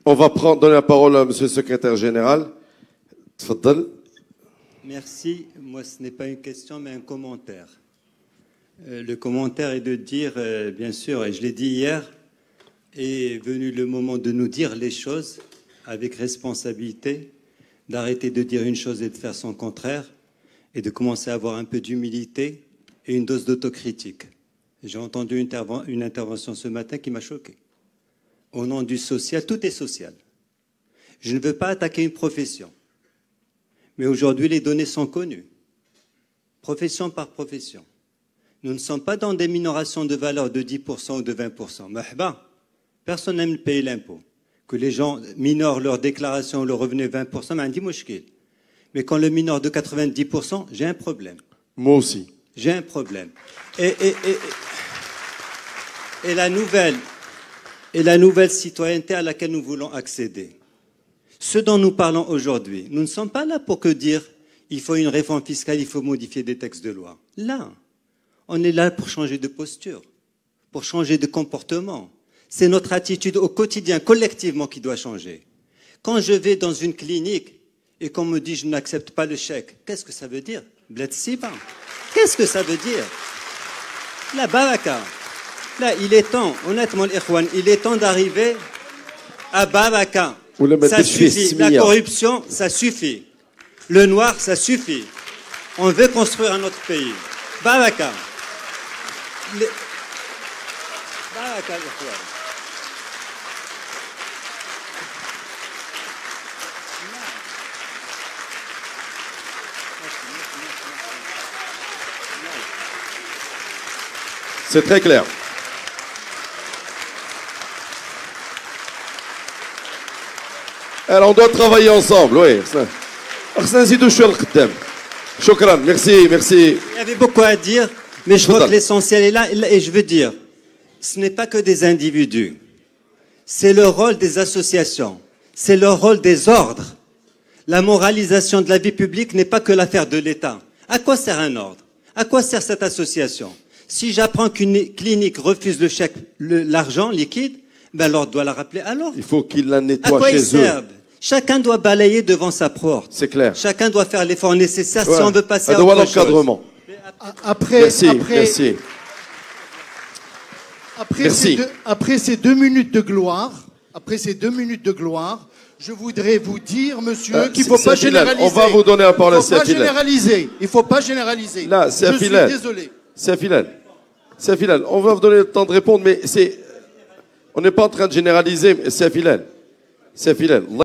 On va donner la parole à Monsieur le Secrétaire Général. Tfaddal. Merci. Moi, ce n'est pas une question, mais un commentaire. Le commentaire est de dire, bien sûr, et je l'ai dit hier, est venu le moment de nous dire les choses avec responsabilité, d'arrêter de dire une chose et de faire son contraire, et de commencer à avoir un peu d'humilité et une dose d'autocritique. J'ai entendu une intervention ce matin qui m'a choqué. Au nom du social, tout est social. Je ne veux pas attaquer une profession. Mais aujourd'hui, les données sont connues. Profession par profession. Nous ne sommes pas dans des minorations de valeur de 10% ou de 20%. Mahba, personne n'aime payer l'impôt. Que les gens minorent leur déclaration ou leur revenu 20%, mais on dit mouchkil. Mais quand le minore de 90%, j'ai un problème. Moi aussi. J'ai un problème. Et la nouvelle citoyenneté à laquelle nous voulons accéder. Ce dont nous parlons aujourd'hui, nous ne sommes pas là pour que dire il faut une réforme fiscale, il faut modifier des textes de loi. Là, on est là pour changer de posture, pour changer de comportement. C'est notre attitude au quotidien, collectivement, qui doit changer. Quand je vais dans une clinique et qu'on me dit je n'accepte pas le chèque, qu'est-ce que ça veut dire? Qu'est-ce que ça veut dire? La baraka. Là, il est temps, honnêtement, l'Ikhwan, il est temps d'arriver à baraka. Ça suffit. La corruption, ça suffit. Le noir, ça suffit. On veut construire un autre pays. Baraka. Baraka, l'Ikhwan. C'est très clair. Alors, on doit travailler ensemble, oui. Shukran, merci, merci. Il y avait beaucoup à dire, mais je crois que l'essentiel est là. Et je veux dire, ce n'est pas que des individus. C'est le rôle des associations. C'est le rôle des ordres. La moralisation de la vie publique n'est pas que l'affaire de l'État. À quoi sert un ordre? À quoi sert cette association? Si j'apprends qu'une clinique refuse le chèque, l'argent liquide, ben l'ordre doit la rappeler. Alors, il faut qu'il la nettoie à quoi chez ils servent? Chacun doit balayer devant sa porte. C'est clair. Chacun doit faire l'effort nécessaire si on veut passer à autre autre chose. l'encadrement. Après ces 2 minutes de gloire, je voudrais vous dire, monsieur, qu'il ne faut pas généraliser. On va vous donner la parole à Safilal. Il ne faut pas généraliser. Là, je suis désolé. Safilal, on va vous donner le temps de répondre, mais on n'est pas en train de généraliser, Safilal.